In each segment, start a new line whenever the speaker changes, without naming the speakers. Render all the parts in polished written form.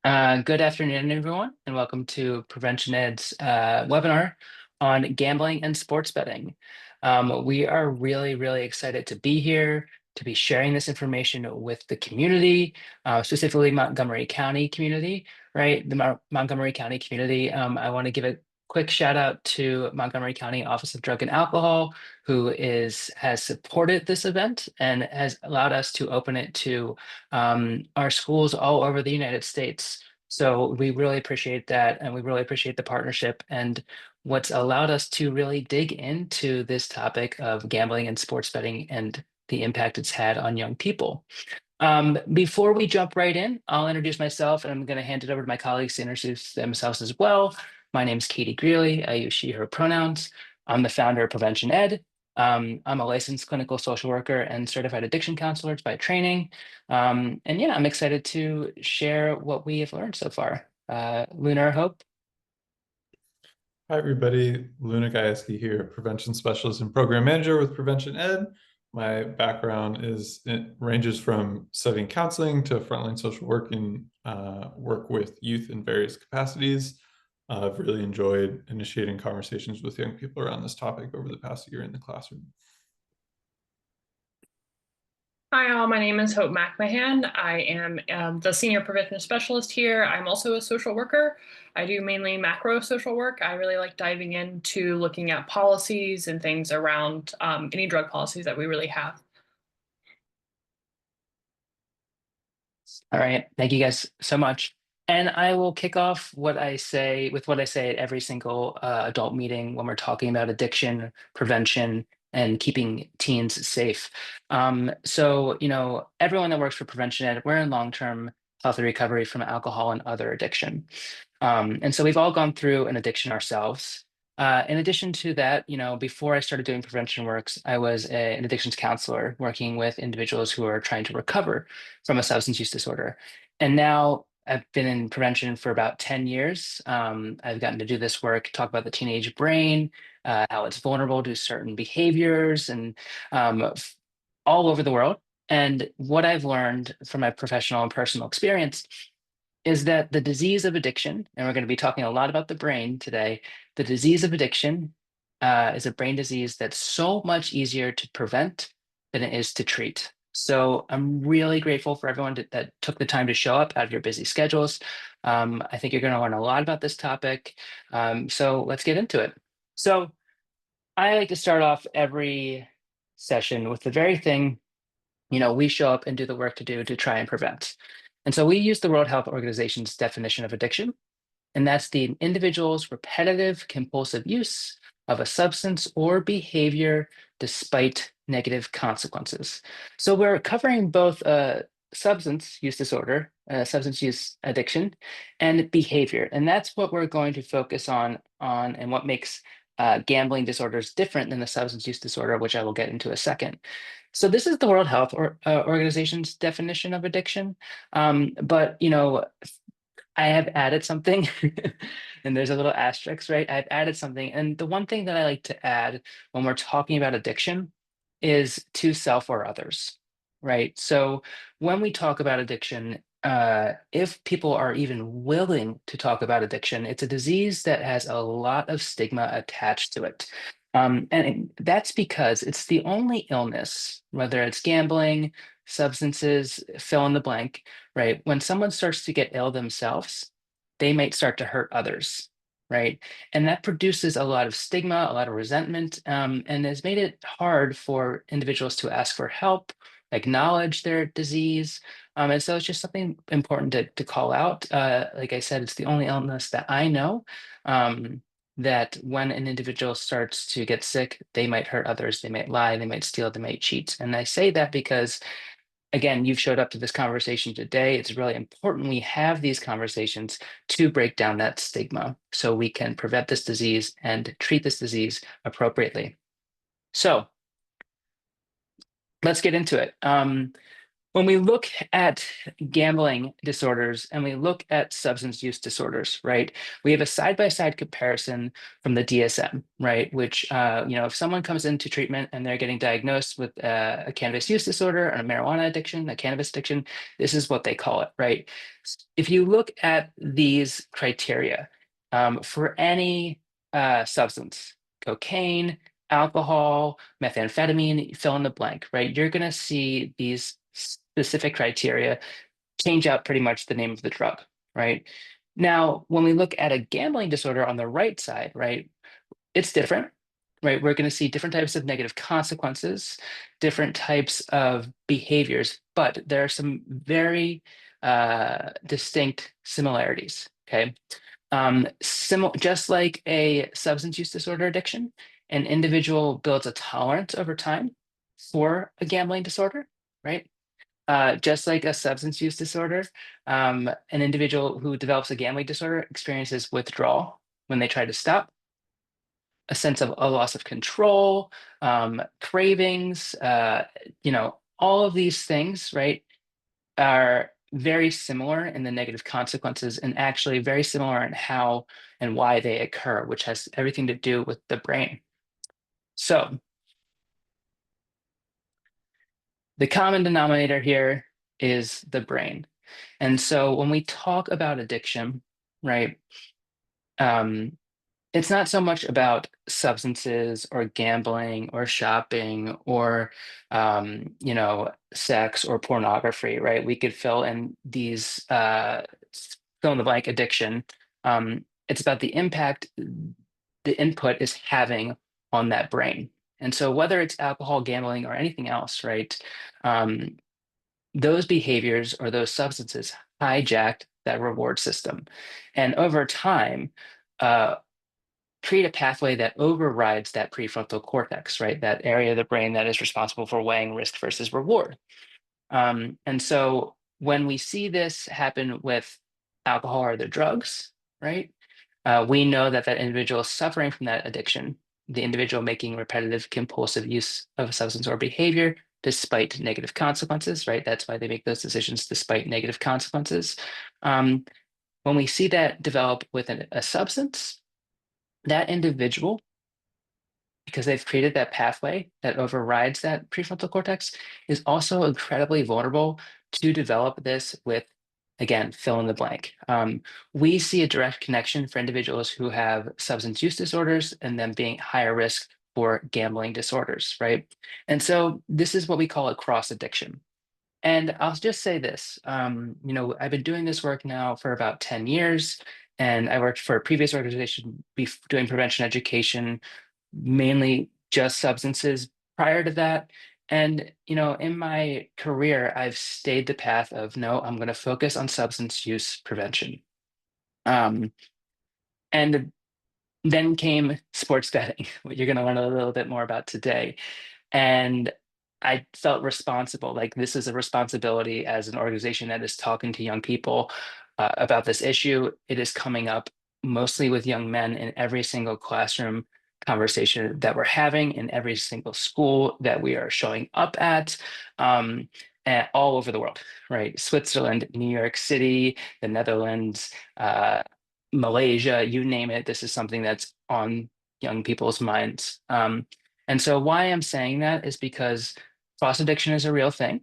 Good afternoon, everyone, and welcome to Prevention Ed's webinar on gambling and sports betting. We are really, really excited to be here, to be sharing this information with the community, specifically Montgomery County community, right? The Montgomery County community. I want to give a quick shout out to Montgomery County Office of Drug and Alcohol, who has supported this event and has allowed us to open it to our schools all over the United States. So we really appreciate that, and we really appreciate the partnership and what's allowed us to really dig into this topic of gambling and sports betting and the impact it's had on young people. Before we jump right in, I'll introduce myself and I'm going to hand it over to my colleagues to introduce themselves as well. My name is Katie Greeley. I use she, her pronouns. I'm the founder of Prevention Ed. I'm a licensed clinical social worker and certified addiction counselor by training. And yeah, I'm excited to share what we have learned so far. Luna, I hope.
Hi, everybody. Luna Gajewski here, Prevention Specialist and Program Manager with Prevention Ed. My background it ranges from studying counseling to frontline social work and work with youth in various capacities. I've really enjoyed initiating conversations with young people around this topic over the past year in the classroom.
Hi all, my name is Hope McMahon. I am the Senior Prevention Specialist here. I'm also a social worker. I do mainly macro social work. I really like diving into looking at policies and things around any drug policies that we really have.
All right, thank you guys so much. And I will kick off what I say with what I say at every single adult meeting when we're talking about addiction, prevention, and keeping teens safe. Everyone that works for Prevention Ed, we're in long-term healthy recovery from alcohol and other addiction. And so we've all gone through an addiction ourselves. In addition to that, before I started doing prevention works, I was an addictions counselor working with individuals who are trying to recover from a substance use disorder. And now I've been in prevention for about 10 years. I've gotten to do this work, talk about the teenage brain, how it's vulnerable to certain behaviors and all over the world. And what I've learned from my professional and personal experience is that the disease of addiction, and we're going to be talking a lot about the brain today, the disease of addiction is a brain disease that's so much easier to prevent than it is to treat. So I'm really grateful for everyone that took the time to show up out of your busy schedules. I think you're going to learn a lot about this topic. So let's get into it. So I like to start off every session with the very thing, we show up and do the work to do to try and prevent. And so we use the World Health Organization's definition of addiction, and that's the individual's repetitive compulsive use of a substance or behavior despite negative consequences. So we're covering both substance use disorder, substance use addiction, and behavior. And that's what we're going to focus on and what makes gambling disorders different than the substance use disorder, which I will get into a second. So this is the World Health Organization's definition of addiction. But I have added something, and there's a little asterisk, right? I've added something, and the one thing that I like to add when we're talking about addiction is to self or others, right? So when we talk about addiction, if people are even willing to talk about addiction, it's a disease that has a lot of stigma attached to it. That's because it's the only illness, whether it's gambling, substances, fill in the blank, right? When someone starts to get ill themselves, they might start to hurt others, right? And that produces a lot of stigma, a lot of resentment, and has made it hard for individuals to ask for help, acknowledge their disease. And so it's just something important to call out. Like I said, it's the only illness that I know. That when an individual starts to get sick, they might hurt others, they might lie, they might steal, they might cheat. And I say that because, again, you've showed up to this conversation today. It's really important we have these conversations to break down that stigma so we can prevent this disease and treat this disease appropriately. So let's get into it. When we look at gambling disorders and we look at substance use disorders, right, we have a side-by-side comparison from the DSM, right, which, if someone comes into treatment and they're getting diagnosed with a cannabis use disorder, a marijuana addiction, a cannabis addiction, this is what they call it, right? If you look at these criteria for any substance, cocaine, alcohol, methamphetamine, fill in the blank, right? You're going to see these specific criteria change out pretty much the name of the drug, right? Now, when we look at a gambling disorder on the right side, right, it's different, right? We're going to see different types of negative consequences, different types of behaviors, but there are some very distinct similarities, okay? Just like a substance use disorder addiction, an individual builds a tolerance over time for a gambling disorder, right? Just like a substance use disorder, an individual who develops a gambling disorder experiences withdrawal when they try to stop, a sense of a loss of control, cravings, all of these things, right, are very similar in the negative consequences and actually very similar in how and why they occur, which has everything to do with the brain. So the common denominator here is the brain. And so when we talk about addiction, right, um, it's not so much about substances or gambling or shopping or sex or pornography, right? We could fill in these fill in the blank addiction. It's about the impact the input is having on that brain. And so whether it's alcohol, gambling, or anything else, right? Um, those behaviors or those substances hijacked that reward system. And over time, uh, create a pathway that overrides that prefrontal cortex, right? That area of the brain that is responsible for weighing risk versus reward. And so when we see this happen with alcohol or the drugs, right? We know that that individual is suffering from that addiction, the individual making repetitive compulsive use of a substance or behavior despite negative consequences, right? That's why they make those decisions despite negative consequences. When we see that develop with a substance, that individual, because they've created that pathway that overrides that prefrontal cortex, is also incredibly vulnerable to develop this with, again, fill in the blank. We see a direct connection for individuals who have substance use disorders and them being higher risk for gambling disorders, right? And so this is what we call a cross addiction. And I'll just say this, I've been doing this work now for about 10 years, and I worked for a previous organization doing prevention education, mainly just substances prior to that. And, in my career, I've stayed the path of no, I'm going to focus on substance use prevention. Um, and then came sports betting, what you're going to learn a little bit more about today. And I felt responsible, like this is a responsibility as an organization that is talking to young people about this issue. It is coming up mostly with young men in every single classroom conversation that we're having, in every single school that we are showing up at, and all over the world, right? Switzerland, New York City, the Netherlands, Malaysia, you name it. This is something that's on young people's minds. And so why I'm saying that is because cross addiction is a real thing,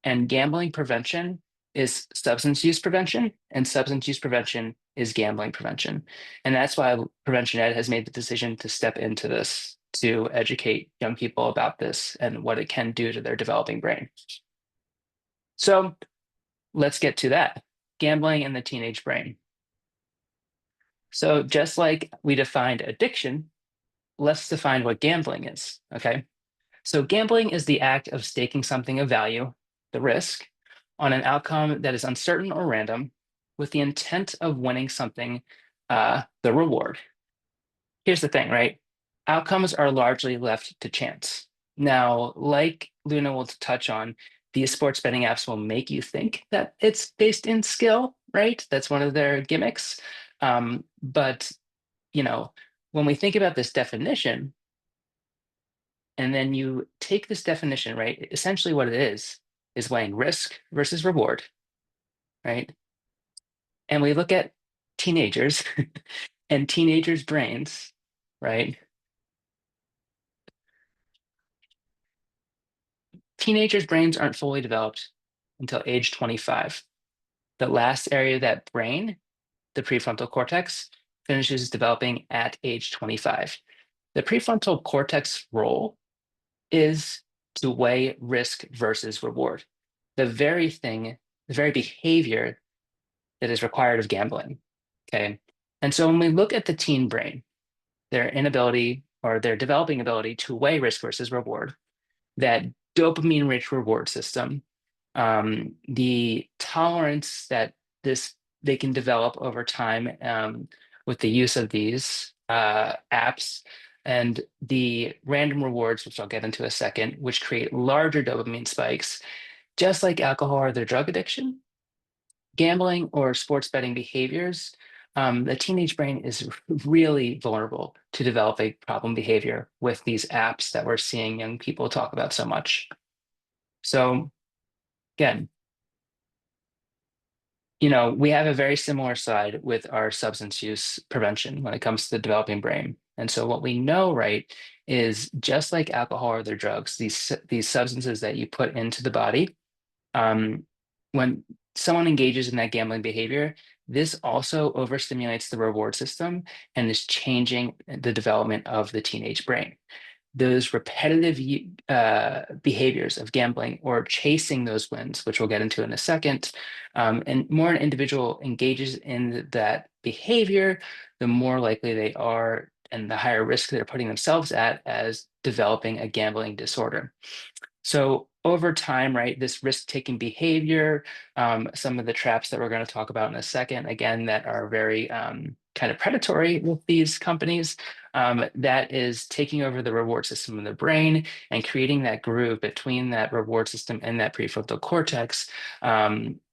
and gambling prevention is substance use prevention, and substance use prevention is gambling prevention. And that's why Prevention Ed has made the decision to step into this to educate young people about this and what it can do to their developing brain. So let's get to that. Gambling in the teenage brain. So just like we defined addiction, let's define what gambling is, okay? So gambling is the act of staking something of value, the risk, on an outcome that is uncertain or random with the intent of winning something, the reward. Here's the thing, right? Outcomes are largely left to chance. Now, like Luna will touch on, these sports betting apps will make you think that it's based in skill, right? That's one of their gimmicks. But, you know, when we think about this definition, and then you take this definition, right? Essentially, what it is is weighing risk versus reward, right? And we look at teenagers and teenagers' brains, right? Teenagers' brains aren't fully developed until age 25. The last area of that brain, the prefrontal cortex, finishes developing at age 25. The prefrontal cortex role is to weigh risk versus reward. The very thing, the very behavior that is required of gambling. Okay. And so when we look at the teen brain, their inability or their developing ability to weigh risk versus reward, that dopamine rich reward system, the tolerance that this they can develop over time with the use of these apps and the random rewards, which I'll get into a second, which create larger dopamine spikes, just like alcohol or their drug addiction, gambling or sports betting behaviors. The teenage brain is really vulnerable to develop a problem behavior with these apps that we're seeing young people talk about so much. So again, we have a very similar side with our substance use prevention when it comes to the developing brain. And so what we know, right, is just like alcohol or other drugs, these substances that you put into the body, um, when someone engages in that gambling behavior, this also overstimulates the reward system and is changing the development of the teenage brain. Those repetitive behaviors of gambling or chasing those wins, which we'll get into in a second, and more an individual engages in that behavior, the more likely they are and the higher risk they're putting themselves at as developing a gambling disorder. So over time, right, this risk-taking behavior, some of the traps that we're going to talk about in a second, again, that are very kind of predatory with these companies, that is taking over the reward system in the brain and creating that groove between that reward system and that prefrontal cortex,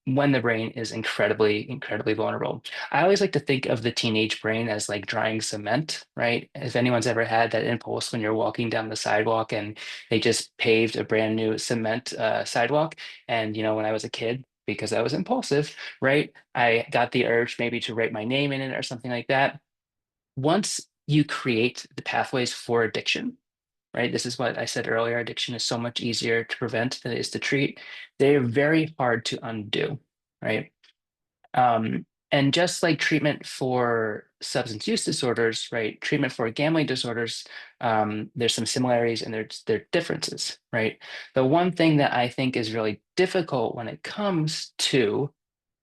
when the brain is incredibly, incredibly vulnerable. I always like to think of the teenage brain as like drying cement, right? If anyone's ever had that impulse when you're walking down the sidewalk and they just paved a brand new cement sidewalk. And, when I was a kid, because I was impulsive, right, I got the urge maybe to write my name in it or something like that. Once you create the pathways for addiction, right, this is what I said earlier, addiction is so much easier to prevent than it is to treat. They're very hard to undo, right? And just like treatment for substance use disorders, right? Treatment for gambling disorders, there's some similarities and there are differences, right? The one thing that I think is really difficult when it comes to,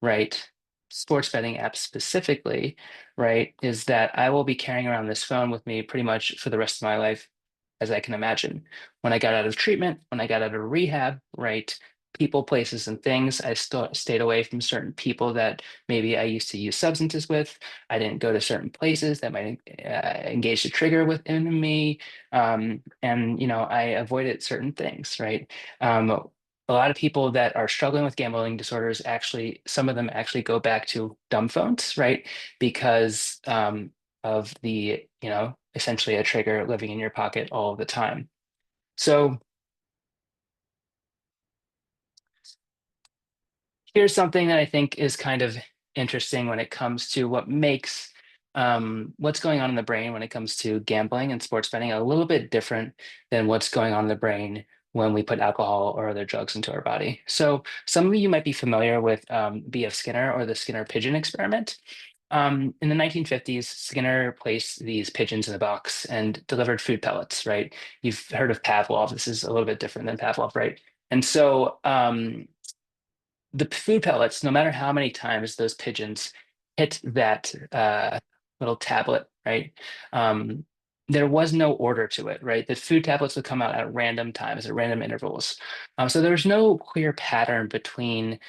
right, sports betting apps specifically, right, is that I will be carrying around this phone with me pretty much for the rest of my life, as I can imagine. When I got out of treatment, when I got out of rehab, right, people, places, and things. I still stayed away from certain people that maybe I used to use substances with. I didn't go to certain places that might engage the trigger within me. And, I avoided certain things, right? A lot of people that are struggling with gambling disorders actually, some of them actually go back to dumb phones, right? Because of the, essentially a trigger living in your pocket all of the time. So here's something that I think is kind of interesting when it comes to what makes what's going on in the brain when it comes to gambling and sports betting a little bit different than what's going on in the brain when we put alcohol or other drugs into our body. So some of you might be familiar with B.F. Skinner or the Skinner pigeon experiment. In the 1950s, Skinner placed these pigeons in a box and delivered food pellets, right? You've heard of Pavlov. This is a little bit different than Pavlov, right? And so the food pellets, no matter how many times those pigeons hit that little tablet, right? There was no order to it, right? The food tablets would come out at random times, at random intervals. So there was no clear pattern between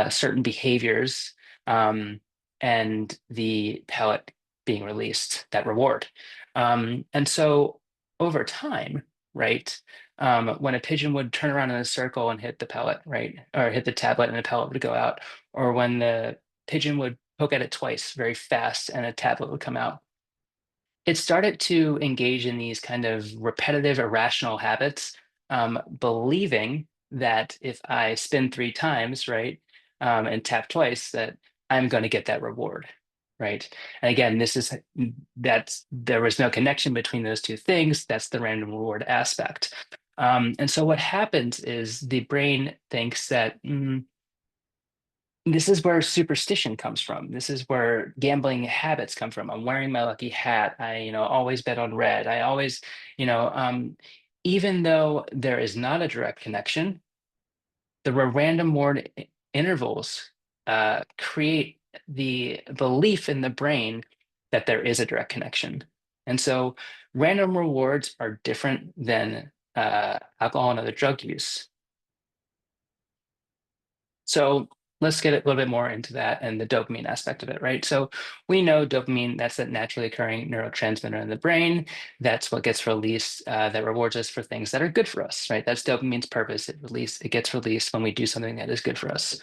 certain behaviors and the pellet being released, that reward. And so over time, right? When a pigeon would turn around in a circle and hit the pellet, right, or hit the tablet and the pellet would go out, or when the pigeon would poke at it twice very fast and a tablet would come out, it started to engage in these kind of repetitive, irrational habits, believing that if I spin 3 times, right, and tap twice, that I'm going to get that reward, right? And again, there was no connection between those two things. That's the random reward aspect. And so what happens is the brain thinks that this is where superstition comes from. This is where gambling habits come from. I'm wearing my lucky hat. I, always bet on red. I always, you know, um, even though there is not a direct connection, the random word intervals create the belief in the brain that there is a direct connection. And so random rewards are different than alcohol and other drug use. So let's get a little bit more into that and the dopamine aspect of it, right? So we know dopamine, that's that naturally occurring neurotransmitter in the brain. That's what gets released that rewards us for things that are good for us, right? That's dopamine's purpose. It gets released when we do something that is good for us.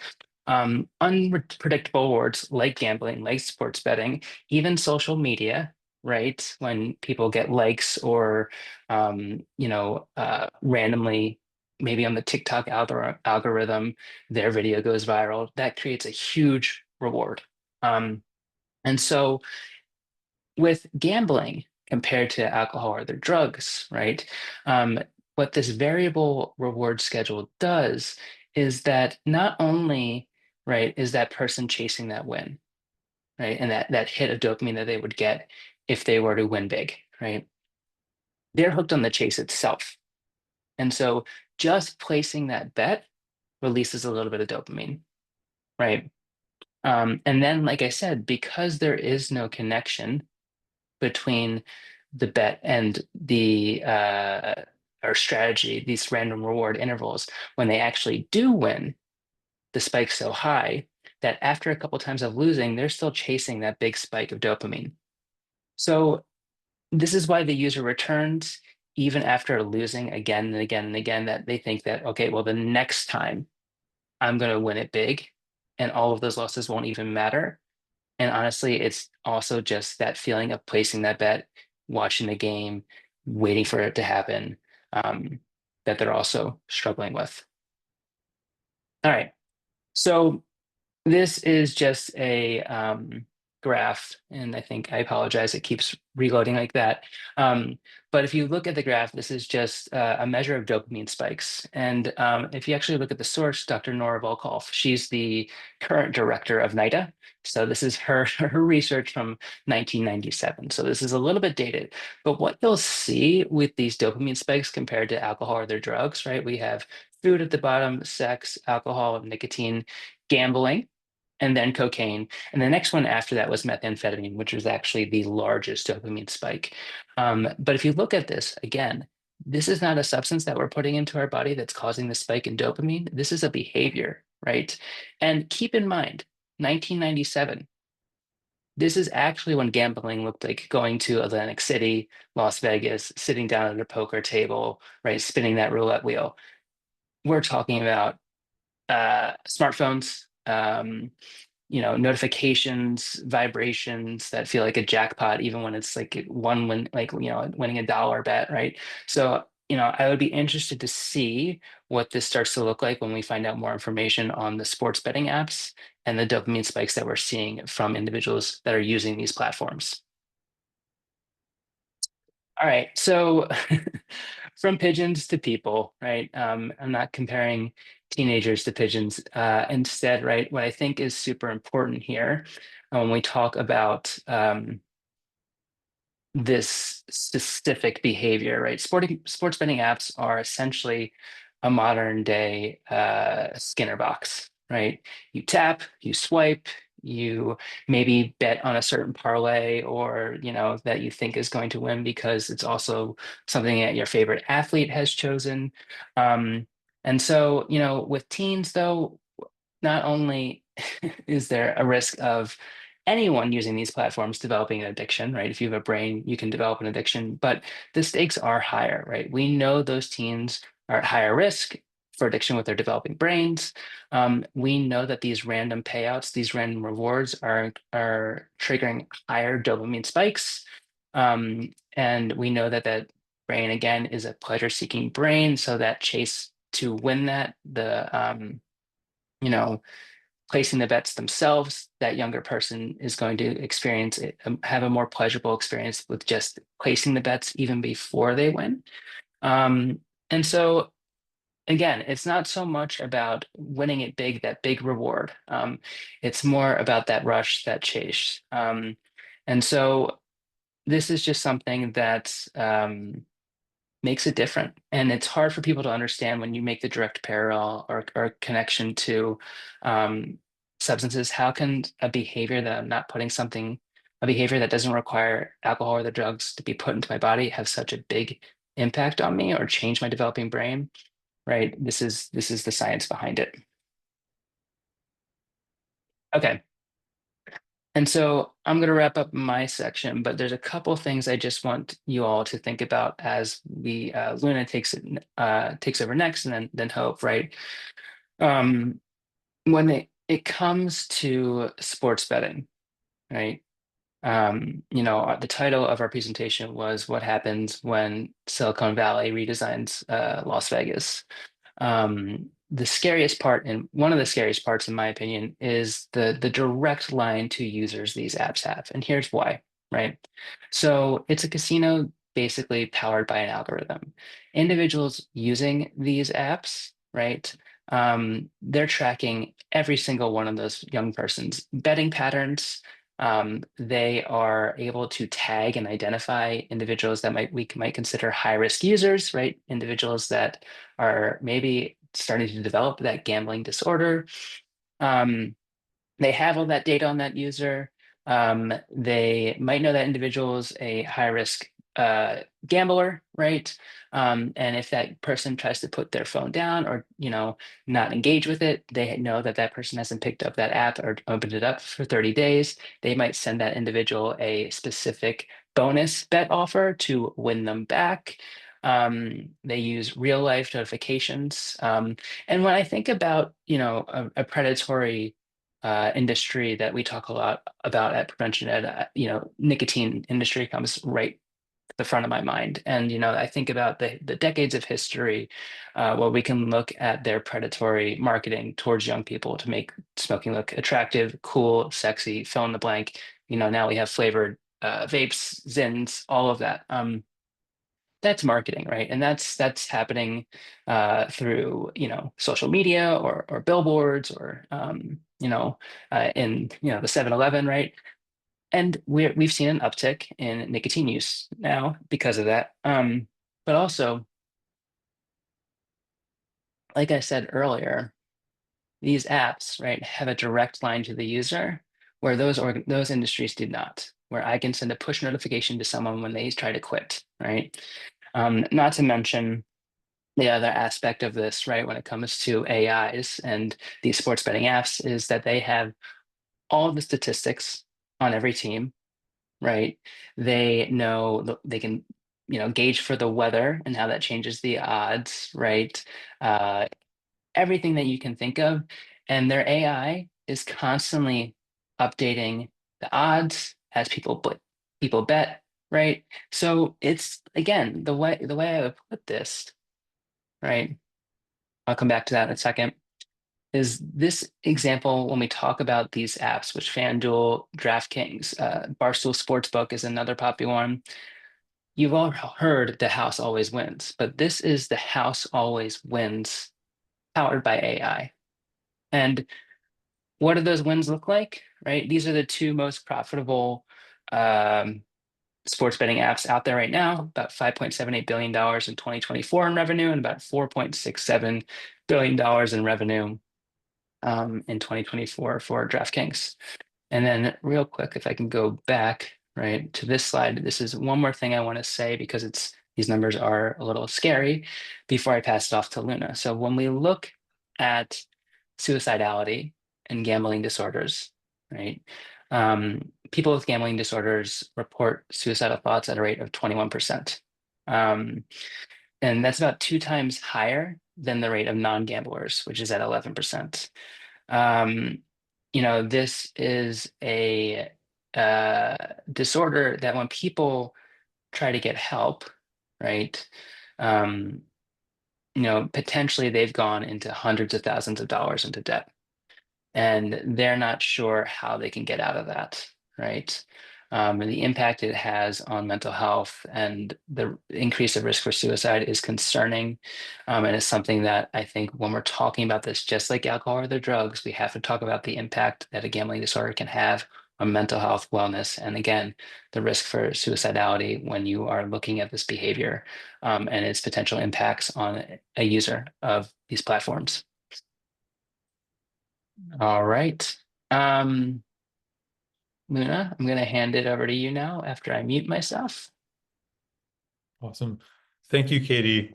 Unpredictable rewards like gambling, like sports betting, even social media, right? When people get likes or, randomly, maybe on the TikTok algorithm, their video goes viral, that creates a huge reward. And so with gambling compared to alcohol or other drugs, right? What this variable reward schedule does is that not only, right, is that person chasing that win, right, and that hit of dopamine that they would get if they were to win big, right? They're hooked on the chase itself. And so just placing that bet releases a little bit of dopamine, right? And then, like I said, because there is no connection between the bet and the or strategy, these random reward intervals, when they actually do win, the spike's so high that after a couple times of losing, they're still chasing that big spike of dopamine. So this is why the user returns even after losing again and again and again, that they think that, okay, well, the next time I'm going to win it big and all of those losses won't even matter. And honestly, it's also just that feeling of placing that bet, watching the game, waiting for it to happen, that they're also struggling with. All right. So this is just a graph, and I think I apologize, it keeps reloading like that. But if you look at the graph, this is just a measure of dopamine spikes. And if you actually look at the source, Dr. Nora Volkoff, she's the current director of NIDA. So this is her, her research from 1997. So this is a little bit dated. But what you'll see with these dopamine spikes compared to alcohol or other drugs, right? We have food at the bottom, sex, alcohol, nicotine, gambling, and then cocaine. And the next one after that was methamphetamine, which was actually the largest dopamine spike. But if you look at this again, this is not a substance that we're putting into our body that's causing the spike in dopamine. This is a behavior, right? And keep in mind, 1997, this is actually when gambling looked like going to Atlantic City, Las Vegas, sitting down at a poker table, right, spinning that roulette wheel. We're talking about smartphones, notifications, vibrations that feel like a jackpot, even when it's like one win, like, winning a dollar bet, right? So, I would be interested to see what this starts to look like when we find out more information on the sports betting apps and the dopamine spikes that we're seeing from individuals that are using these platforms. All right, so from pigeons to people, right? I'm not comparing teenagers to pigeons. Instead, right, what I think is super important here when we talk about this specific behavior, right? Sports betting apps are essentially a modern day Skinner box, right? You tap, you swipe, you maybe bet on a certain parlay or that you think is going to win because it's also something that your favorite athlete has chosen. And so, with teens though, not only is there a risk of anyone using these platforms developing an addiction, right? If you have a brain, you can develop an addiction, but the stakes are higher, right? We know those teens are at higher risk for addiction with their developing brains. We know that these random payouts, these random rewards are triggering higher dopamine spikes. And we know that brain, again, is a pleasure-seeking brain, so that chase to win that, you know, placing the bets themselves, that younger person is going to experience it, have a more pleasurable experience with just placing the bets even before they win. And so again, it's not so much about winning it big, that big reward. It's more about that rush, that chase. And so this is just something that makes it different. And it's hard for people to understand when you make the direct parallel or connection to substances. How can a behavior that I'm not putting something, a behavior that doesn't require alcohol or the drugs to be put into my body have such a big impact on me or change my developing brain? Right? This is the science behind it. Okay. And so I'm going to wrap up my section, but there's a couple things I just want you all to think about as we Luna takes over next, and then Hope, right? Um, when it comes to sports betting, right? The title of our presentation was "What Happens When Silicon Valley Redesigns Las Vegas." The scariest part, and one of the scariest parts, in my opinion, is the direct line to users these apps have. And here's why, right? So it's a casino basically powered by an algorithm. Individuals using these apps, right? They're tracking every single one of those young persons' betting patterns. They are able to tag and identify individuals that we might consider high risk users, right? Individuals that are maybe starting to develop that gambling disorder. Um, they have all that data on that user. They might know that individual is a high risk gambler, right? And if that person tries to put their phone down or not engage with it, they know that that person hasn't picked up that app or opened it up for 30 days. They might send that individual a specific bonus bet offer to win them back. They use real life notifications. And when I think about, a predatory industry that we talk a lot about at Prevention Ed, nicotine industry comes right to the front of my mind. And, I think about the decades of history where we can look at their predatory marketing towards young people to make smoking look attractive, cool, sexy, fill in the blank. Now we have flavored vapes, zins, all of that. That's marketing, right? And that's happening through social media or billboards or in the 7-Eleven, right? And we've seen an uptick in nicotine use now because of that. But also, like I said earlier, these apps, right, have a direct line to the user where those industries do not, where I can send a push notification to someone when they try to quit, right? Not to mention the other aspect of this, right, when it comes to AIs and these sports betting apps, is that they have all the statistics on every team, right? They know they can, gauge for the weather and how that changes the odds, right? Uh, Everything that you can think of, and their AI is constantly updating the odds as people bet, right? So it's again the way I would put this, right? I'll come back to that in a second. Is this example when we talk about these apps, which FanDuel, DraftKings, Barstool Sportsbook is another popular one. You've all heard the house always wins, but this is the house always wins powered by AI. And what do those wins look like, right? These are the two most profitable um, sports betting apps out there right now, about $5.78 billion in 2024 in revenue and about $4.67 billion in revenue in 2024 for DraftKings. And then real quick, if I can go back right to this slide, this is one more thing I want to say because these numbers are a little scary before I pass it off to Luna. So when we look at suicidality and gambling disorders, right? People with gambling disorders report suicidal thoughts at a rate of 21%. And that's about 2 times higher than the rate of non-gamblers, which is at 11%. This is a disorder that when people try to get help, right, potentially they've gone into hundreds of thousands of dollars into debt, and they're not sure how they can get out of that, right? And the impact it has on mental health and the increase of risk for suicide is concerning. And it's something that I think when we're talking about this, just like alcohol or other drugs, we have to talk about the impact that a gambling disorder can have on mental health, wellness, and again, the risk for suicidality when you are looking at this behavior and its potential impacts on a user of these platforms. All right. Um, Luna, I'm going to hand it over to you now after I mute myself.
Awesome. Thank you, Katie.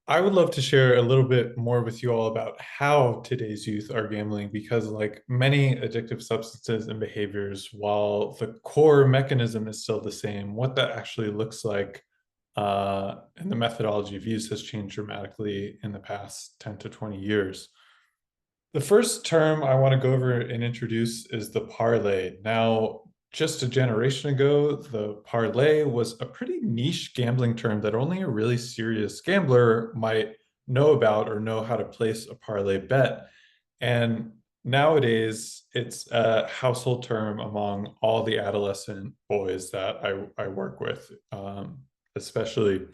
I would love to share a little bit more with you all about how today's youth are gambling, because like many addictive substances and behaviors, while the core mechanism is still the same, what that actually looks like and the methodology of use has changed dramatically in the past 10 to 20 years. The first term I want to go over and introduce is the parlay. Now, just a generation ago, the parlay was a pretty niche gambling term that only a really serious gambler might know about or know how to place a parlay bet. And nowadays, it's a household term among all the adolescent boys that I work with, especially.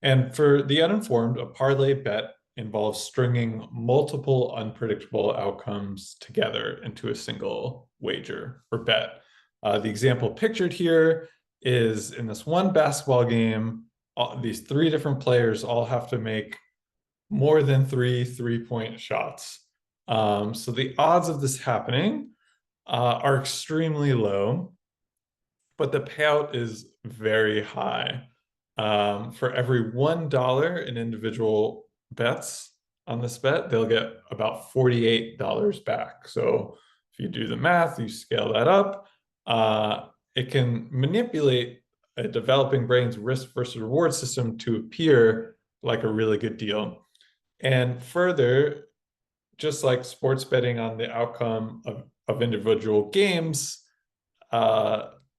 And for the uninformed, a parlay bet involves stringing multiple unpredictable outcomes together into a single wager or bet. The example pictured here is in this one basketball game, these three different players all have to make more than three three-point shots. So the odds of this happening are extremely low, but the payout is very high. For every $1 an individual bets on this bet, they'll get about $48 back. So if you do the math, you scale that up, it can manipulate a developing brain's risk versus reward system to appear like a really good deal. And further, just like sports betting on the outcome of individual games,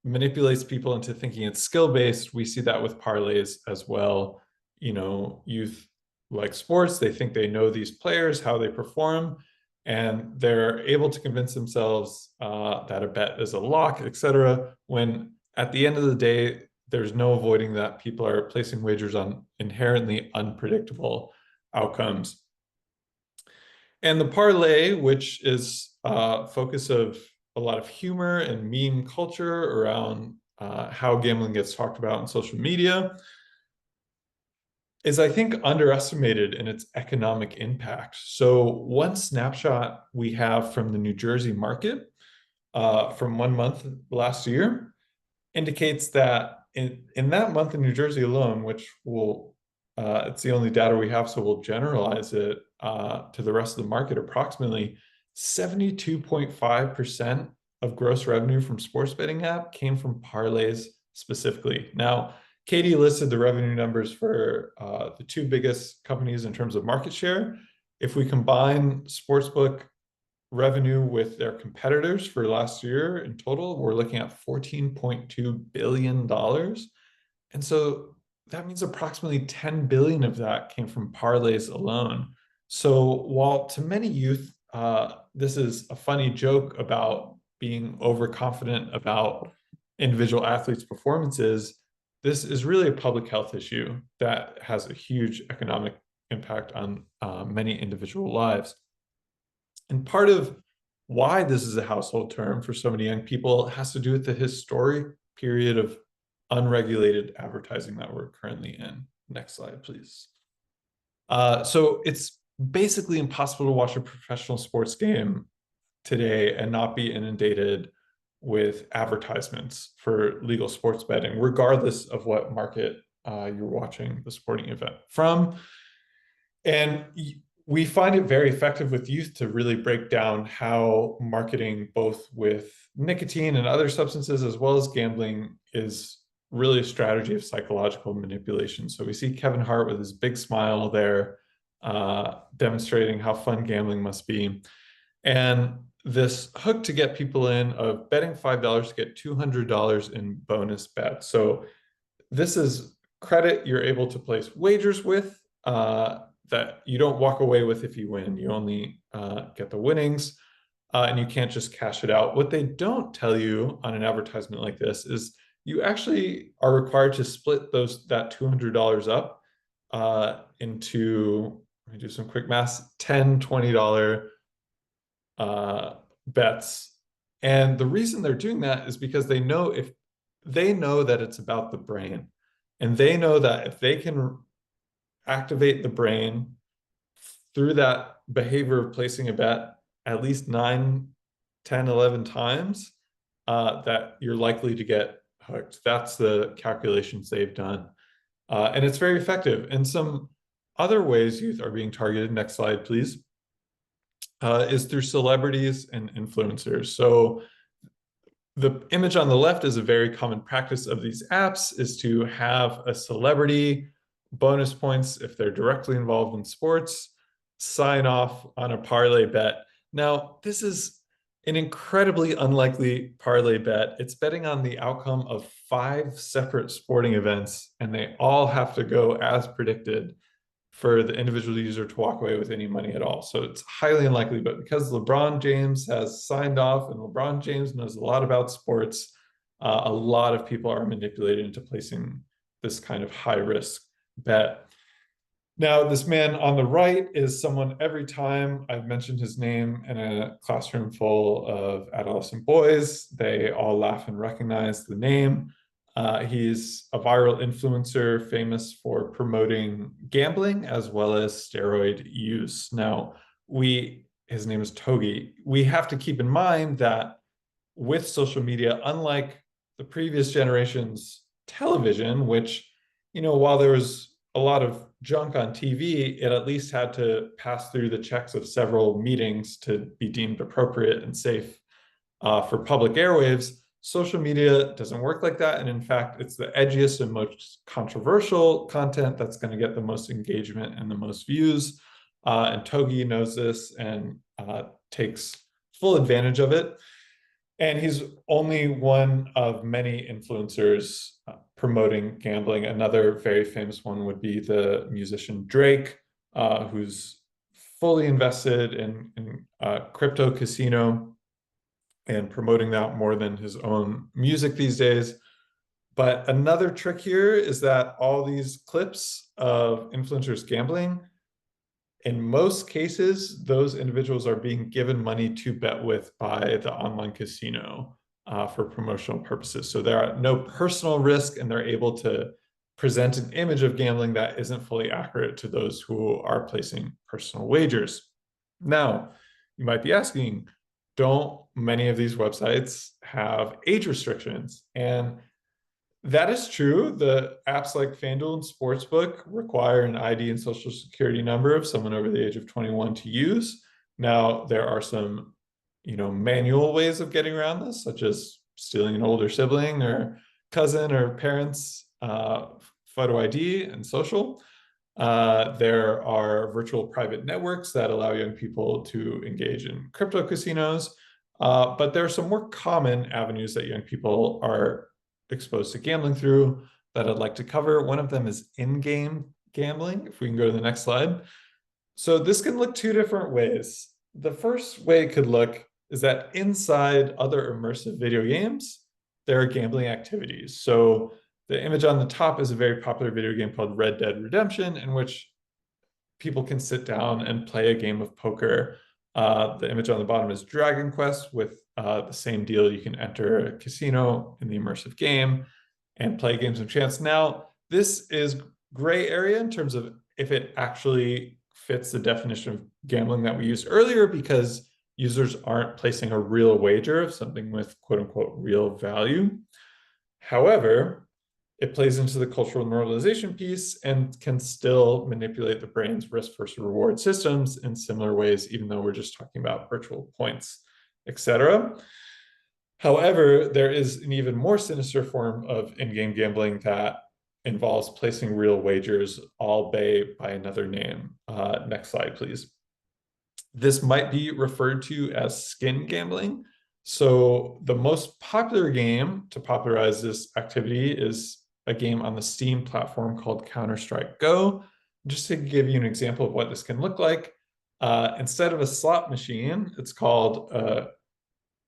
manipulates people into thinking it's skill-based. We see that with parlays as well. Youth like sports, they think they know these players, how they perform, and they're able to convince themselves that a bet is a lock, etc. When at the end of the day, there's no avoiding that. People are placing wagers on inherently unpredictable outcomes. And the parlay, which is focus of a lot of humor and meme culture around how gambling gets talked about on social media, is I think underestimated in its economic impact. So one snapshot we have from the New Jersey market from 1 month last year indicates that in that month in New Jersey alone, which will it's the only data we have, so we'll generalize it to the rest of the market, approximately 72.5% of gross revenue from sports betting app came from parlays specifically. Now, Katie listed the revenue numbers for the two biggest companies in terms of market share. If we combine sportsbook revenue with their competitors for last year in total, we're looking at $14.2 billion. And so that means approximately 10 billion of that came from parlays alone. So while to many youth, this is a funny joke about being overconfident about individual athletes' performances, this is really a public health issue that has a huge economic impact on many individual lives. And part of why this is a household term for so many young people has to do with the historic period of unregulated advertising that we're currently in. Next slide, please. So it's basically impossible to watch a professional sports game today and not be inundated with advertisements for legal sports betting, regardless of what market you're watching the sporting event from. And we find it very effective with youth to really break down how marketing, both with nicotine and other substances, as well as gambling, is really a strategy of psychological manipulation. So we see Kevin Hart with his big smile there, demonstrating how fun gambling must be. And this hook to get people in of betting $5 to get $200 in bonus bets. So this is credit you're able to place wagers with that you don't walk away with if you win. You only get the winnings, and you can't just cash it out. What they don't tell you on an advertisement like this is you actually are required to split that $200 up into, let me do some quick math, $10, $20 bets. And the reason they're doing that is because they know that it's about the brain, and they know that if they can activate the brain through that behavior of placing a bet at least 9, 10, 11 times, that you're likely to get hooked. That's the calculations they've done. And it's very effective. And some other ways youth are being targeted, next slide, please, is through celebrities and influencers. So the image on the left is a very common practice of these apps, is to have a celebrity, bonus points if they're directly involved in sports, sign off on a parlay bet. Now, this is an incredibly unlikely parlay bet. It's betting on the outcome of 5 separate sporting events, and they all have to go as predicted for the individual user to walk away with any money at all. So it's highly unlikely, but because LeBron James has signed off and LeBron James knows a lot about sports, a lot of people are manipulated into placing this kind of high risk bet. Now, this man on the right is someone every time I've mentioned his name in a classroom full of adolescent boys, they all laugh and recognize the name. He's a viral influencer famous for promoting gambling as well as steroid use. Now, his name is Togi. We have to keep in mind that with social media, unlike the previous generation's television, which, while there was a lot of junk on TV, it at least had to pass through the checks of several meetings to be deemed appropriate and safe for public airwaves. Social media doesn't work like that. And in fact, it's the edgiest and most controversial content that's going to get the most engagement and the most views. And Togi knows this and takes full advantage of it. And he's only one of many influencers promoting gambling. Another very famous one would be the musician Drake, who's fully invested in crypto casino and promoting that more than his own music these days. But another trick here is that all these clips of influencers gambling, in most cases, those individuals are being given money to bet with by the online casino for promotional purposes. So there are no personal risk, and they're able to present an image of gambling that isn't fully accurate to those who are placing personal wagers. Now, you might be asking, don't many of these websites have age restrictions? And that is true. The apps like FanDuel and Sportsbook require an ID and social security number of someone over the age of 21 to use. Now, there are some, manual ways of getting around this, such as stealing an older sibling or cousin or parents' photo ID and social. There are virtual private networks that allow young people to engage in crypto casinos. But there are some more common avenues that young people are exposed to gambling through that I'd like to cover. One of them is in-game gambling. If we can go to the next slide. So this can look 2 different ways. The first way it could look is that inside other immersive video games, there are gambling activities. So the image on the top is a very popular video game called Red Dead Redemption, in which people can sit down and play a game of poker. The image on the bottom is Dragon Quest with the same deal. You can enter a casino in the immersive game and play games of chance. Now, this is gray area in terms of if it actually fits the definition of gambling that we used earlier, because users aren't placing a real wager of something with quote unquote real value. However, it plays into the cultural normalization piece and can still manipulate the brain's risk versus reward systems in similar ways, even though we're just talking about virtual points, etc. However, there is an even more sinister form of in-game gambling that involves placing real wagers, albeit by another name. Next slide, please. This might be referred to as skin gambling. So the most popular game to popularize this activity is a game on the Steam platform called Counter-Strike Go. just to give you an example of what this can look like, instead of a slot machine, it's called a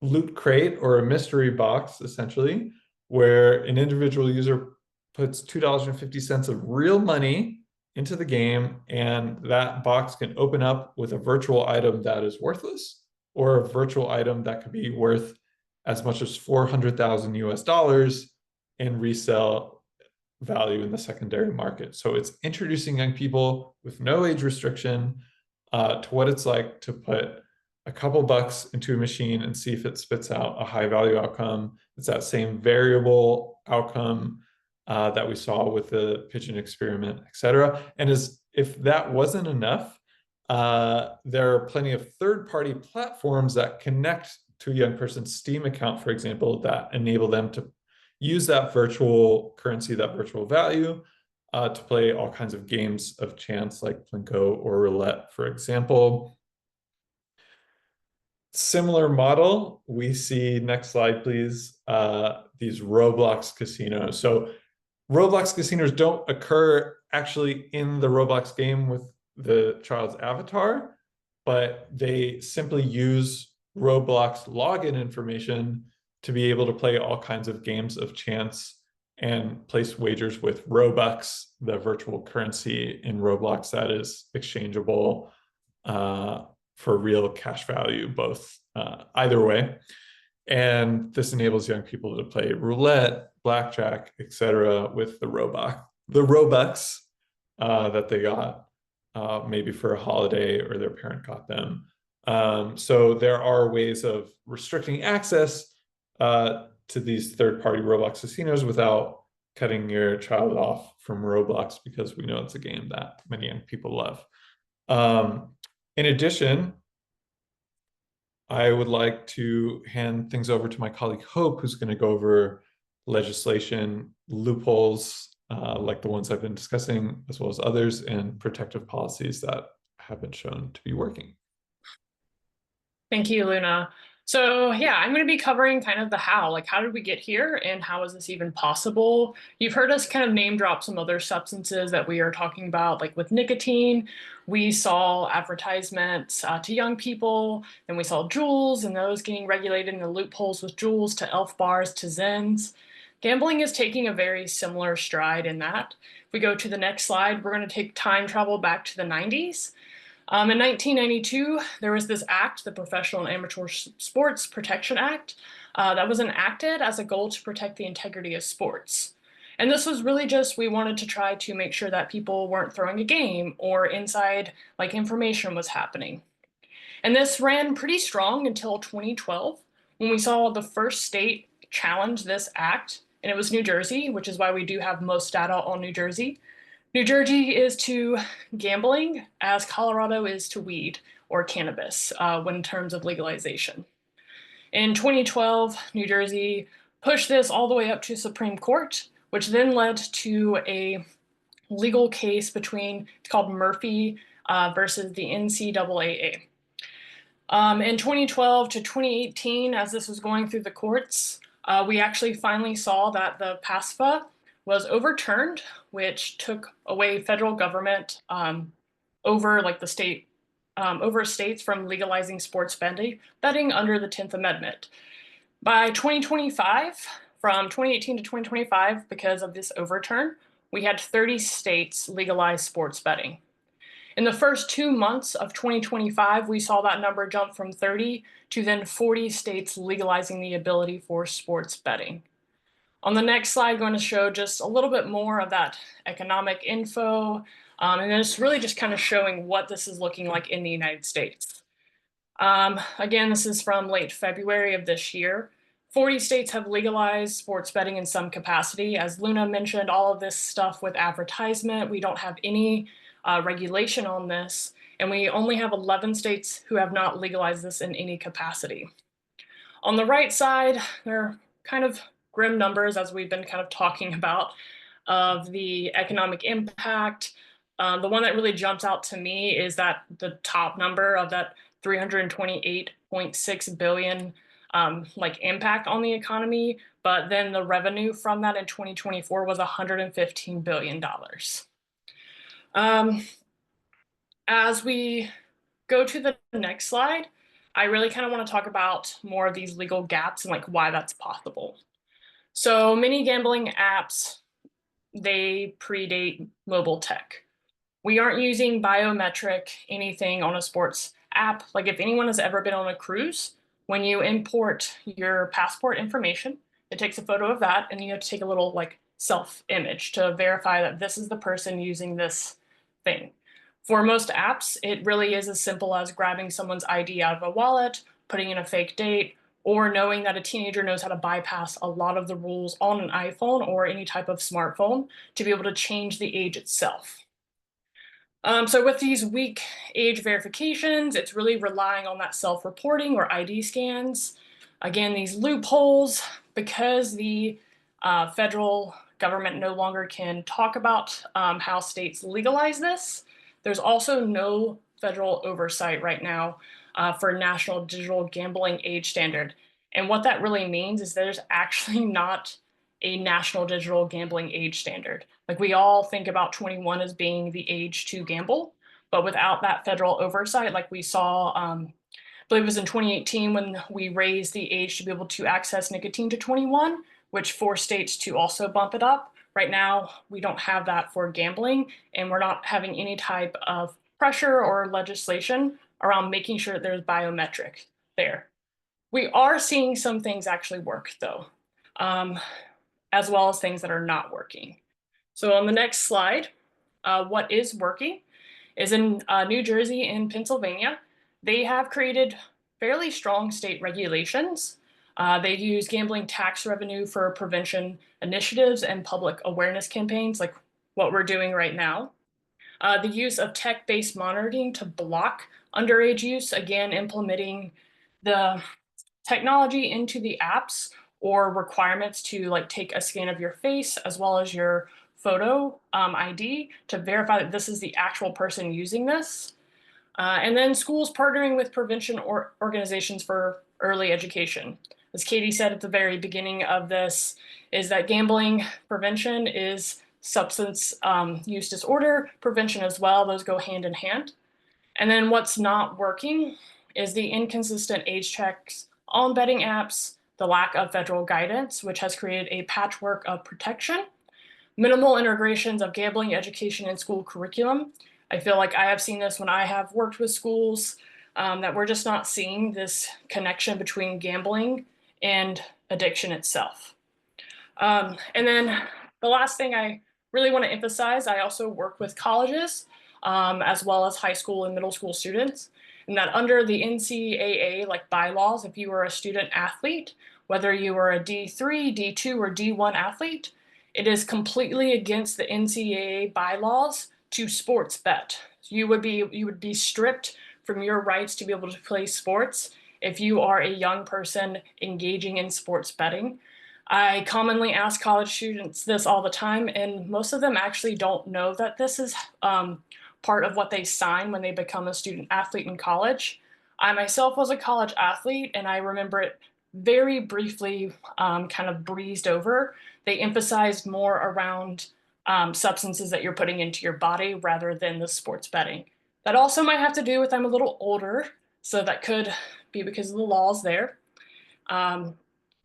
loot crate or a mystery box, essentially, where an individual user puts $2.50 of real money into the game, and that box can open up with a virtual item that is worthless, or a virtual item that could be worth as much as 400,000 US dollars in resale value in the secondary market. So it's introducing young people with no age restriction to what it's like to put a couple bucks into a machine and see if it spits out a high value outcome. It's that same variable outcome that we saw with the pigeon experiment, et cetera. And if that wasn't enough, there are plenty of third-party platforms that connect to a young person's Steam account, for example, that enable them to use that virtual currency, that virtual value, to play all kinds of games of chance like Plinko or roulette, for example. Similar model, we see, next slide, please, these Roblox casinos. So Roblox casinos don't occur actually in the Roblox game with the child's avatar, but they simply use Roblox login information to be able to play all kinds of games of chance and place wagers with Robux, the virtual currency in Roblox that is exchangeable for real cash value, both either way. And this enables young people to play roulette, blackjack, etc., with the Robux that they got, maybe for a holiday or their parent got them. So there are ways of restricting access to these third-party Roblox casinos without cutting your child off from Roblox, because we know it's a game that many young people love. In addition, I would like to hand things over to my colleague Hope, who's going to go over legislation, loopholes like the ones I've been discussing, as well as others, and protective policies that have been shown to be working.
Thank you, Luna. So yeah, I'm going to be covering kind of the how, like how did we get here and how is this even possible? You've heard us kind of name drop some other substances that we are talking about, like with nicotine. We saw advertisements to young people, and we saw Juuls and those getting regulated in the loopholes with Juuls to Elf bars to Zens. Gambling is taking a very similar stride in that. If we go to the next slide, we're going to take time travel back to the 90s. In 1992, there was this act, the Professional and Amateur Sports Protection Act, that was enacted as a goal to protect the integrity of sports. And this was really just, we wanted to try to make sure that people weren't throwing a game or inside like information was happening. And this ran pretty strong until 2012, when we saw the first state challenge this act, and it was New Jersey, which is why we do have most data on New Jersey. New Jersey is to gambling as Colorado is to weed or cannabis when in terms of legalization. In 2012, New Jersey pushed this all the way up to Supreme Court, which then led to a legal case between, it's called Murphy versus the NCAA. In 2012 to 2018, as this was going through the courts, we actually finally saw that the PASFA was overturned, which took away federal government over like the state, over states from legalizing sports betting under the 10th Amendment. By 2025, from 2018 to 2025, because of this overturn, we had 30 states legalize sports betting. In the first 2 months of 2025, we saw that number jump from 30 to then 40 states legalizing the ability for sports betting. On the next slide, I'm going to show just a little bit more of that economic info, and it's really just kind of showing what this is looking like in the United States. Again, this is from late February of this year. 40 states have legalized sports betting in some capacity. As Luna mentioned, all of this stuff with advertisement, we don't have any regulation on this, and we only have 11 states who have not legalized this in any capacity. On the right side, there are kind of grim numbers, as we've been kind of talking about, of the economic impact. The one that really jumps out to me is that the top number of that 328.6 billion like impact on the economy, but then the revenue from that in 2024 was $115 billion. Um, as we go to the next slide, I really kind of want to talk about more of these legal gaps and like why that's possible. So many gambling apps, they predate mobile tech. We aren't using biometric anything on a sports app. Like if anyone has ever been on a cruise, when you import your passport information, it takes a photo of that and you have to take a little like self image to verify that this is the person using this thing. For most apps, it really is as simple as grabbing someone's ID out of a wallet, putting in a fake date, or knowing that a teenager knows how to bypass a lot of the rules on an iPhone or any type of smartphone to be able to change the age itself. So with these weak age verifications, it's really relying on that self-reporting or ID scans. Again, these loopholes, because the federal government no longer can talk about how states legalize this, there's also no federal oversight right now for national digital gambling age standard. And what that really means is there's actually not a national digital gambling age standard. Like we all think about 21 as being the age to gamble, but without that federal oversight, like we saw, I believe it was in 2018 when we raised the age to be able to access nicotine to 21, which forced states to also bump it up. Right now, we don't have that for gambling, and we're not having any type of pressure or legislation around making sure that there's biometric there. We are seeing some things actually work though. As well as things that are not working. So on the next slide, what is working is in New Jersey and Pennsylvania, they have created fairly strong state regulations. They use gambling tax revenue for prevention initiatives and public awareness campaigns like what we're doing right now. The use of tech-based monitoring to block underage use, again, implementing the technology into the apps or requirements to like take a scan of your face as well as your photo ID to verify that this is the actual person using this. And then schools partnering with prevention organizations for early education. As Katie said at the very beginning of this, is that gambling prevention is substance use disorder prevention as well. Those go hand in hand. And then what's not working is the inconsistent age checks on betting apps, the lack of federal guidance, which has created a patchwork of protection, minimal integrations of gambling education in school curriculum. I feel like I have seen this when I have worked with schools, that we're just not seeing this connection between gambling and addiction itself. And then the last thing I really want to emphasize, I also work with colleges as well as high school and middle school students, and that under the NCAA like bylaws, if you were a student athlete, whether you were a D3, D2, or D1 athlete, it is completely against the NCAA bylaws to sports bet. You would be stripped from your rights to be able to play sports if you are a young person engaging in sports betting. I commonly ask college students this all the time, and most of them actually don't know that this is part of what they sign when they become a student athlete in college. I myself was a college athlete, and I remember it very briefly kind of breezed over. They emphasized more around substances that you're putting into your body rather than the sports betting. That also might have to do with I'm a little older, so that could be because of the laws there.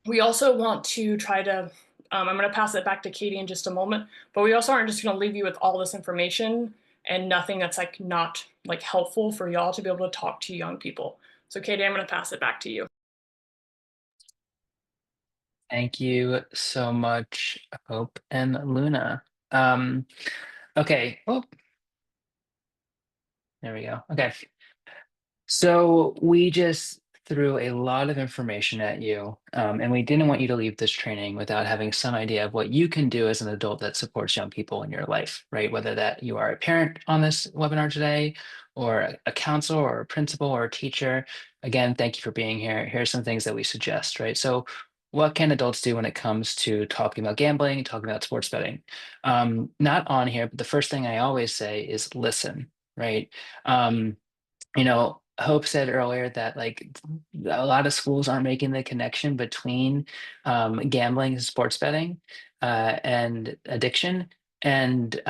We also want to try to, I'm going to pass it back to Katie in just a moment, but we also aren't just going to leave you with all this information and nothing that's like not like helpful for y'all to be able to talk to young people. So Katie, I'm going to pass it back to you.
Thank you so much, Hope and Luna. Okay. Oh, there we go. Okay. So we just threw a lot of information at you, and we didn't want you to leave this training without having some idea of what you can do as an adult that supports young people in your life, right? Whether that you are a parent on this webinar today, or a counselor, or a principal, or a teacher. Again, thank you for being here. Here's some things that we suggest, right? So what can adults do when it comes to talking about gambling, talking about sports betting? Not on here, but the first thing I always say is listen, right? Hope said earlier that like a lot of schools aren't making the connection between gambling and sports betting and addiction. And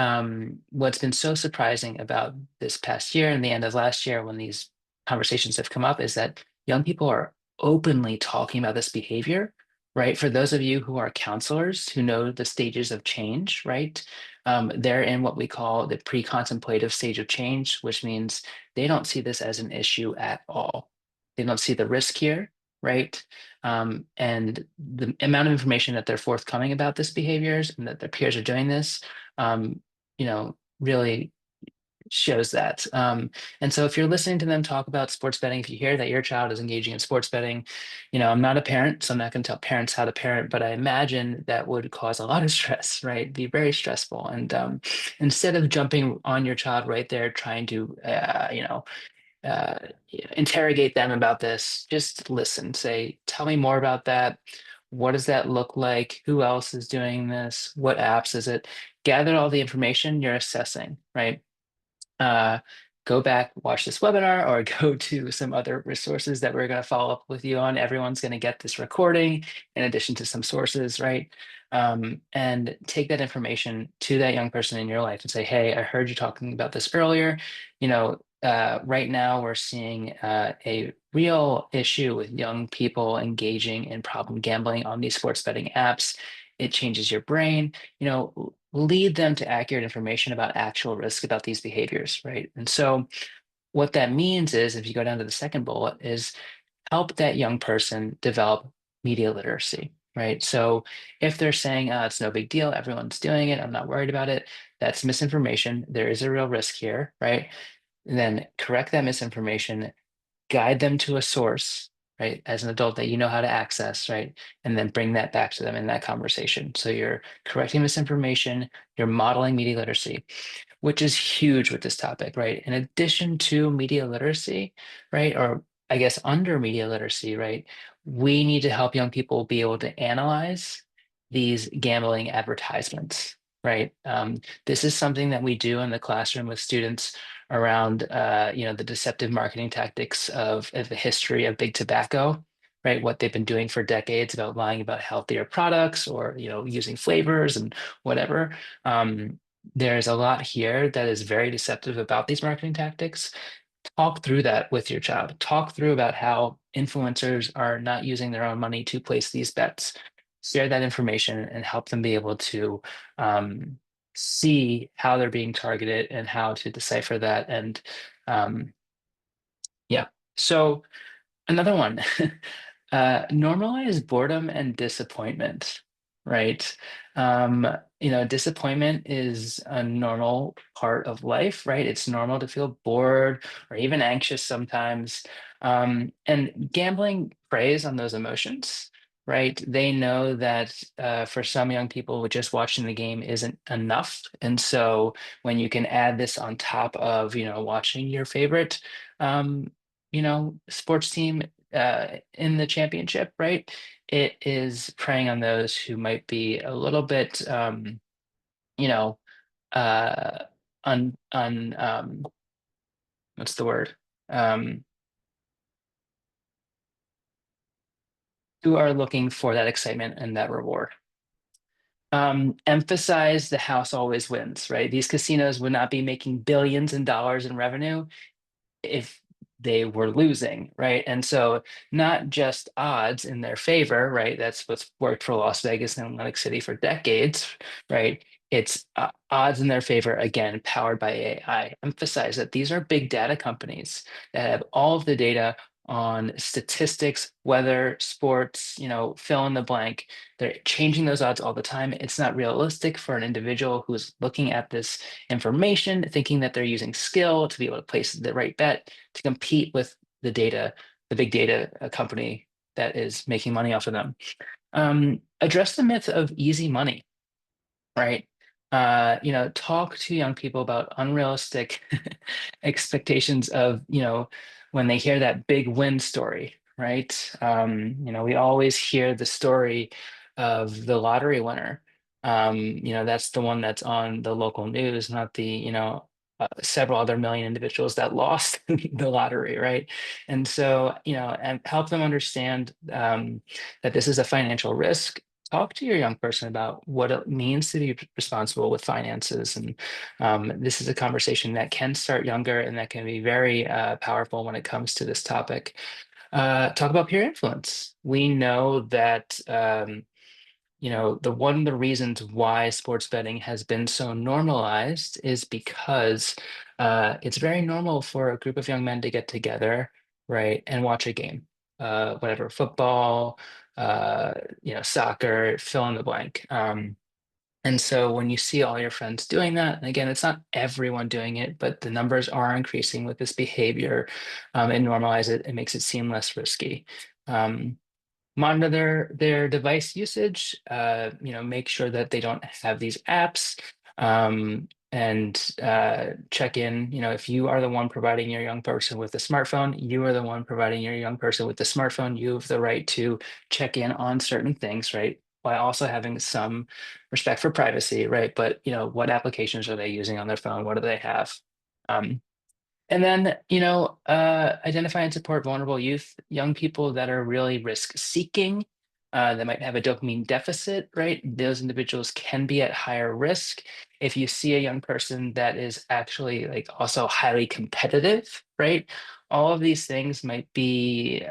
what's been so surprising about this past year and the end of last year when these conversations have come up is that young people are openly talking about this behavior, right? For those of you who are counselors who know the stages of change, right? They're in what we call the pre-contemplative stage of change, which means they don't see this as an issue at all. They don't see the risk here, right? And the amount of information that they're forthcoming about this behaviors and that their peers are doing this, um, really shows that. And so if you're listening to them talk about sports betting, if you hear that your child is engaging in sports betting, I'm not a parent, so I'm not going to tell parents how to parent, but I imagine that would cause a lot of stress, right? Be very stressful. And instead of jumping on your child right there, trying to, uh, interrogate them about this, just listen, say, tell me more about that. What does that look like? Who else is doing this? What apps is it? Gather all the information you're assessing, right? uh, Go back, watch this webinar, or go to some other resources that we're going to follow up with you on. Everyone's going to get this recording in addition to some sources, right? And take that information to that young person in your life and say, hey, I heard you talking about this earlier. Right now we're seeing a real issue with young people engaging in problem gambling on these sports betting apps. It changes your brain. Lead them to accurate information about actual risk about these behaviors, right? And so what that means is, if you go down to the second bullet, is help that young person develop media literacy, right? So if they're saying, it's no big deal, everyone's doing it, I'm not worried about it, that's misinformation. There is a real risk here, right? And then correct that misinformation, guide them to a source, right, as an adult that you know how to access, right, and then bring that back to them in that conversation. So you're correcting misinformation, you're modeling media literacy, which is huge with this topic, right? In addition to media literacy, right, or I guess under media literacy, right, we need to help young people be able to analyze these gambling advertisements, right? This is something that we do in the classroom with students around, the deceptive marketing tactics of the history of big tobacco, right? What they've been doing for decades about lying about healthier products or, using flavors and whatever. There's a lot here that is very deceptive about these marketing tactics. Talk through that with your child. Talk through about how influencers are not using their own money to place these bets. Share that information and help them be able to um, see how they're being targeted and how to decipher that. And um, yeah, so another one, normalize boredom and disappointment, right? Um, Disappointment is a normal part of life, right? It's normal to feel bored or even anxious sometimes. And gambling preys on those emotions, right? They know that for some young people, just watching the game isn't enough. And so when you can add this on top of, watching your favorite, sports team in the championship, right? It is preying on those who might be a little bit, you know, uh, what's the word? Um, who are looking for that excitement and that reward. Emphasize the house always wins, right? These casinos would not be making billions in dollars in revenue if they were losing, right? And so not just odds in their favor, right? That's what's worked for Las Vegas and Atlantic City for decades, right? It's odds in their favor, again, powered by AI. Emphasize that these are big data companies that have all of the data on statistics, weather, sports, fill in the blank. They're changing those odds all the time. It's not realistic for an individual who's looking at this information, thinking that they're using skill to be able to place the right bet to compete with the data, the big data company that is making money off of them. Address the myth of easy money, right? Talk to young people about unrealistic expectations of, when they hear that big win story, right? We always hear the story of the lottery winner. That's the one that's on the local news, not the, several other million individuals that lost the lottery, right? And so, and help them understand that this is a financial risk. talk to your young person about what it means to be responsible with finances. And this is a conversation that can start younger and that can be very powerful when it comes to this topic. Talk about peer influence. We know that one of the reasons why sports betting has been so normalized is because it's very normal for a group of young men to get together, right, and watch a game, whatever, football, soccer, fill in the blank. And so when you see all your friends doing that, and again, it's not everyone doing it, but the numbers are increasing with this behavior, and normalize it, it makes it seem less risky. Um, Monitor their device usage, make sure that they don't have these apps, and check in. If you are the one providing your young person with a smartphone, you are the one providing your young person with the smartphone. You have the right to check in on certain things, right? While also having some respect for privacy, right? But what applications are they using on their phone? What do they have? Um, and then, identify and support vulnerable youth, young people that are really risk seeking, that might have a dopamine deficit, right? Those individuals can be at higher risk. If you see a young person that is actually like also highly competitive, right? All of these things might be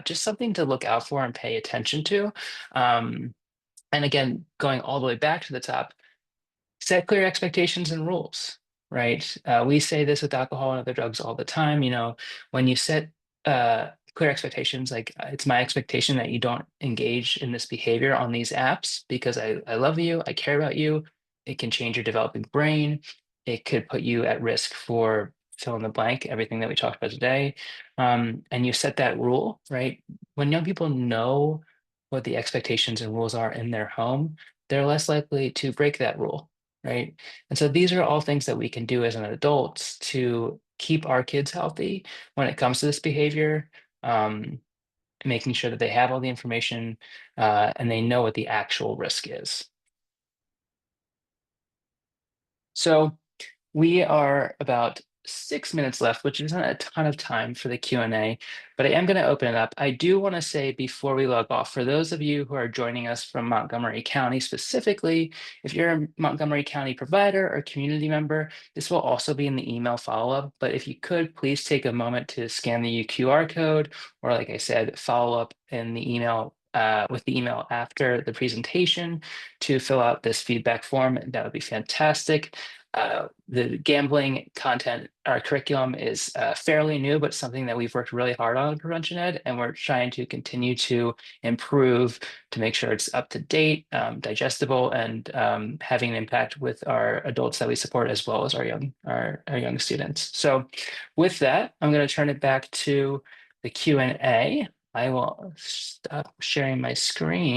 just something to look out for and pay attention to. And again, going all the way back to the top, set clear expectations and rules, right? We say this with alcohol and other drugs all the time. When you set clear expectations, like it's my expectation that you don't engage in this behavior on these apps because I love you, I care about you. It can change your developing brain. It could put you at risk for fill in the blank, everything that we talked about today. And you set that rule, right? When young people know what the expectations and rules are in their home, they're less likely to break that rule, right? And so these are all things that we can do as an adults to keep our kids healthy when it comes to this behavior, um, making sure that they have all the information and they know what the actual risk is. So we are about 6 minutes left, which isn't a ton of time for the Q&A, but I am going to open it up. I do want to say before we log off, for those of you who are joining us from Montgomery County specifically, if you're a Montgomery County provider or community member, this will also be in the email follow-up. But if you could, please take a moment to scan the QR code, or like I said, follow up in the email with the email after the presentation to fill out this feedback form. That would be fantastic. The gambling content, our curriculum is fairly new, but something that we've worked really hard on in Prevention Ed, and we're trying to continue to improve to make sure it's up to date, digestible, and having an impact with our adults that we support as well as our young students. So with that, I'm going to turn it back to the Q&A. I will stop sharing my screen.